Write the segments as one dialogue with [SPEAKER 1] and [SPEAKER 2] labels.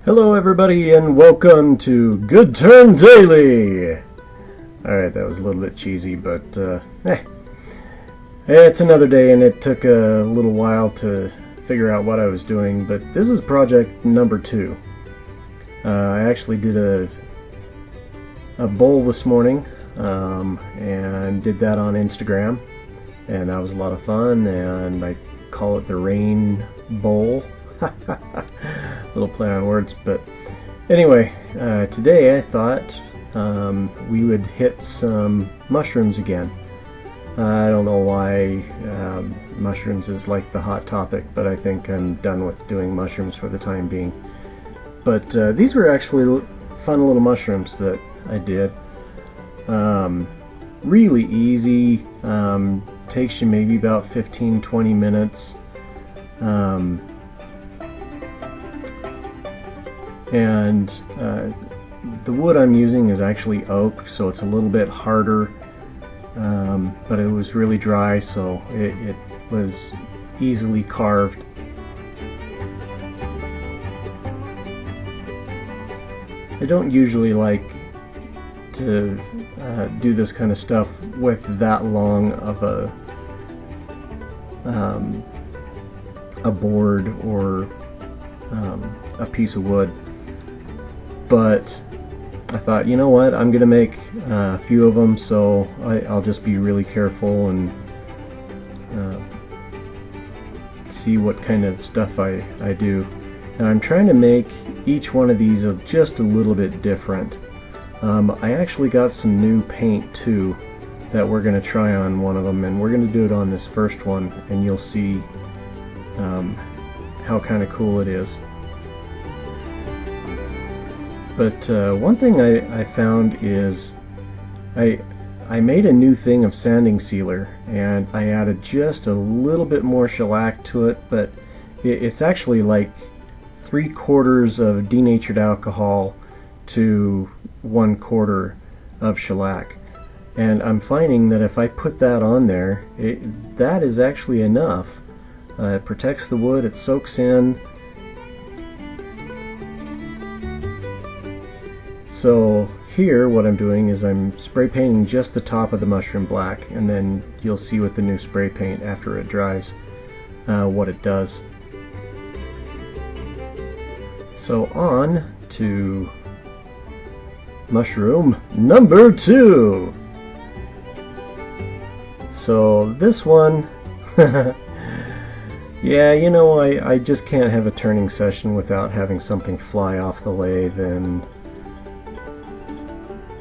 [SPEAKER 1] Hello everybody and welcome to Good Turn Daily! Alright, that was a little bit cheesy, but it's another day and it took a little while to figure out what I was doing, but this is project number 2. I actually did a bowl this morning and did that on Instagram, and that was a lot of fun, and I call it the Rain Bowl. Little play on words, but anyway, today I thought we would hit some mushrooms again. I don't know why mushrooms is like the hot topic, but I think I'm done with doing mushrooms for the time being. But these were actually fun little mushrooms that I did. Really easy, takes you maybe about 15-20 minutes. And the wood I'm using is actually oak, so it's a little bit harder, but it was really dry, so it was easily carved. I don't usually like to do this kind of stuff with that long of a board or a piece of wood. But I thought, you know what, I'm gonna make a few of them, so I'll just be really careful and see what kind of stuff I do. Now I'm trying to make each one of these just a little bit different. I actually got some new paint too that we're gonna try on one of them, and we're gonna do it on this first one, and you'll see how kind of cool it is. But one thing I found is I made a new thing of sanding sealer, and I added just a little bit more shellac to it, but it's actually like 3/4 of denatured alcohol to 1/4 of shellac. And I'm finding that if I put that on there, that is actually enough. It protects the wood, it soaks in. So here what I'm doing is I'm spray painting just the top of the mushroom black, and then you'll see with the new spray paint after it dries what it does. So on to mushroom number 2. So this one, yeah, you know, I just can't have a turning session without having something fly off the lathe, and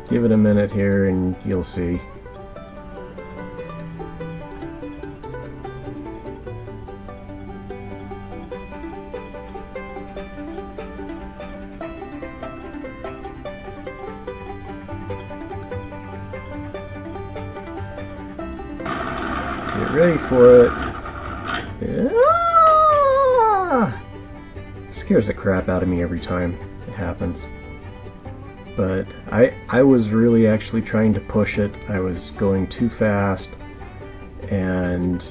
[SPEAKER 1] give it a minute here and you'll see. Get ready for it. Ah! Scares the crap out of me every time it happens. But I was really actually trying to push it. I was going too fast, and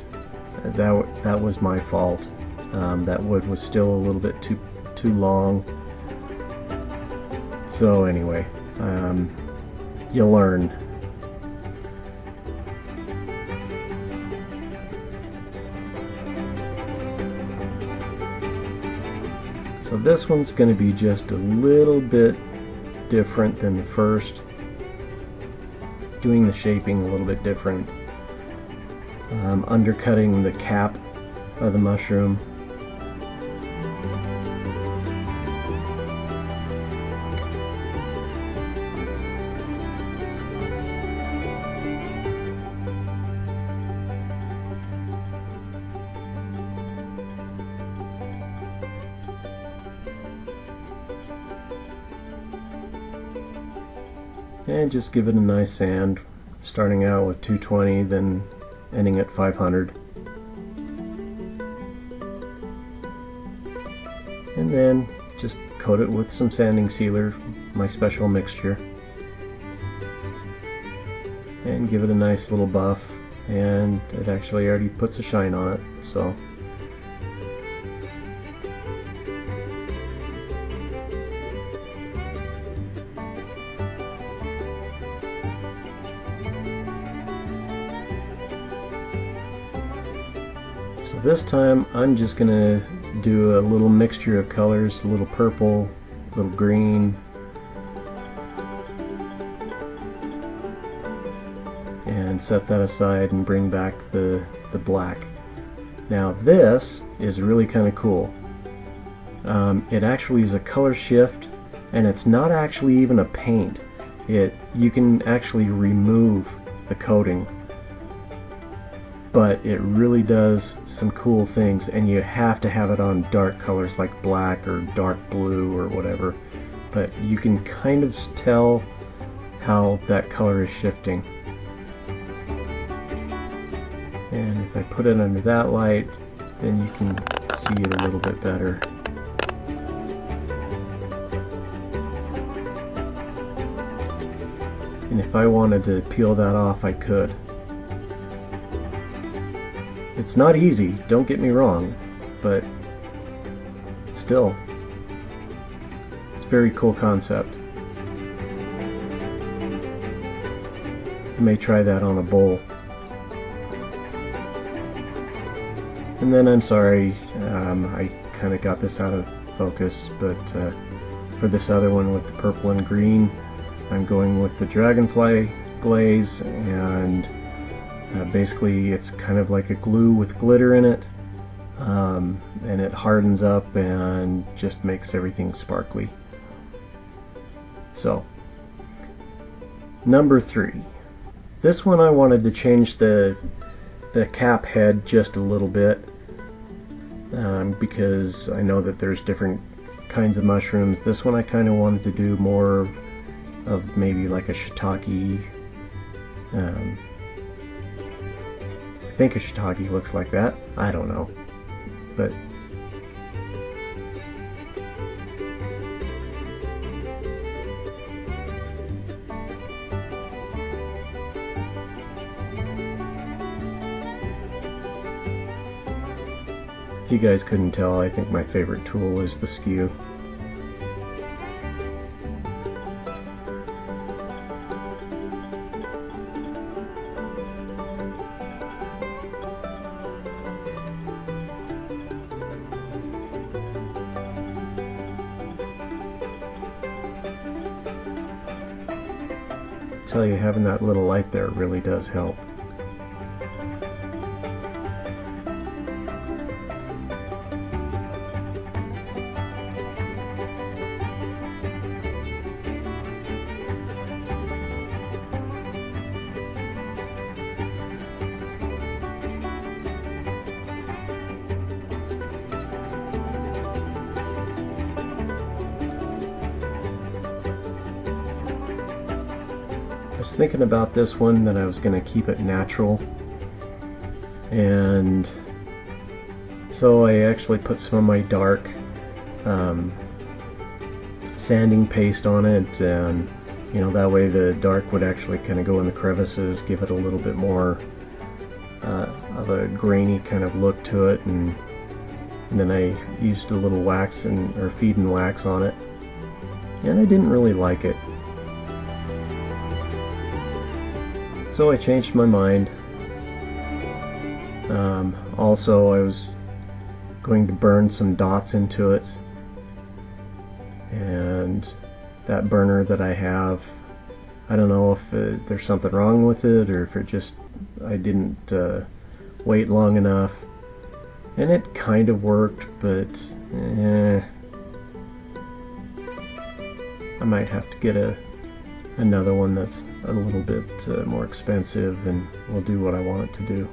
[SPEAKER 1] that was my fault. That wood was still a little bit too long. So anyway, you'll learn. So this one's going to be just a little bit different than the first, doing the shaping a little bit different, undercutting the cap of the mushroom. And just give it a nice sand, starting out with 220, then ending at 500. And then just coat it with some sanding sealer, my special mixture. And give it a nice little buff, and it actually already puts a shine on it, so So this time I'm just gonna do a little mixture of colors, a little purple, a little green, and set that aside and bring back the black. Now this is really kind of cool. It actually is a color shift, and it's not actually even a paint. You can actually remove the coating, but it really does some cool things, and you have to have it on dark colors like black or dark blue or whatever, but you can kind of tell how that color is shifting. And if I put it under that light, then you can see it a little bit better. And if I wanted to peel that off, I could. It's not easy, don't get me wrong, but still, it's a very cool concept. I may try that on a bowl. And then I'm sorry, I kind of got this out of focus, but for this other one with the purple and green, I'm going with the dragonfly glaze, and basically it's kind of like a glue with glitter in it, and it hardens up and just makes everything sparkly. So, number 3. This one I wanted to change the cap head just a little bit, because I know that there's different kinds of mushrooms. This one I kind of wanted to do more of maybe like a shiitake. I think a shiitake looks like that. I don't know, but if you guys couldn't tell, I think my favorite tool is the skew. I tell you, having that little light there really does help. I was thinking about this one that I was going to keep it natural, and so I actually put some of my dark sanding paste on it, and you know, that way the dark would actually kind of go in the crevices, give it a little bit more of a grainy kind of look to it, and then I used a little wax or feed and wax on it, and I didn't really like it. So I changed my mind. Also, I was going to burn some dots into it, and that burner that I have, I don't know if there's something wrong with it, or if I didn't wait long enough, and it kind of worked, but I might have to get another one that's a little bit more expensive, and will do what I want it to do.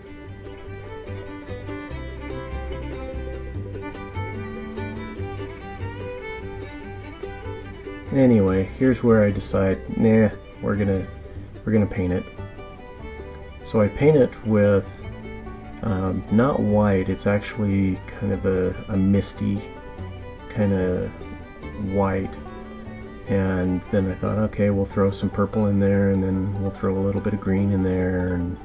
[SPEAKER 1] Anyway, here's where I decide, nah, we're gonna paint it. So I paint it with not white, it's actually kind of a misty kind of white. And then I thought, okay, we'll throw some purple in there, and then we'll throw a little bit of green in there, and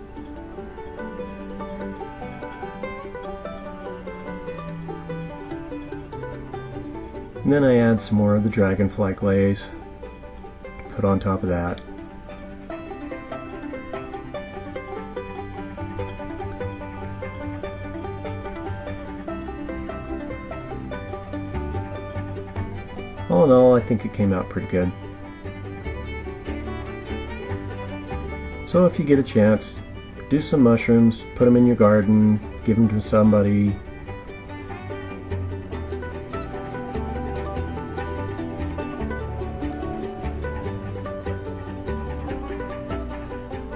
[SPEAKER 1] then I add some more of the dragonfly glaze to put on top of that. all in all, I think it came out pretty good. So if you get a chance, do some mushrooms, put them in your garden, give them to somebody.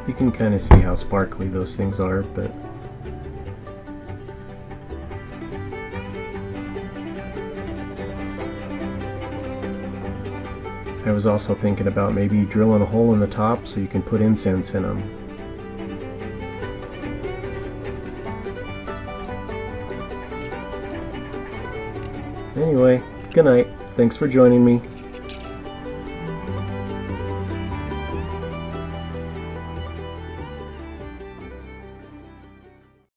[SPEAKER 1] You can kind of see how sparkly those things are, but I was also thinking about maybe drilling a hole in the top so you can put incense in them. Anyway, good night. Thanks for joining me.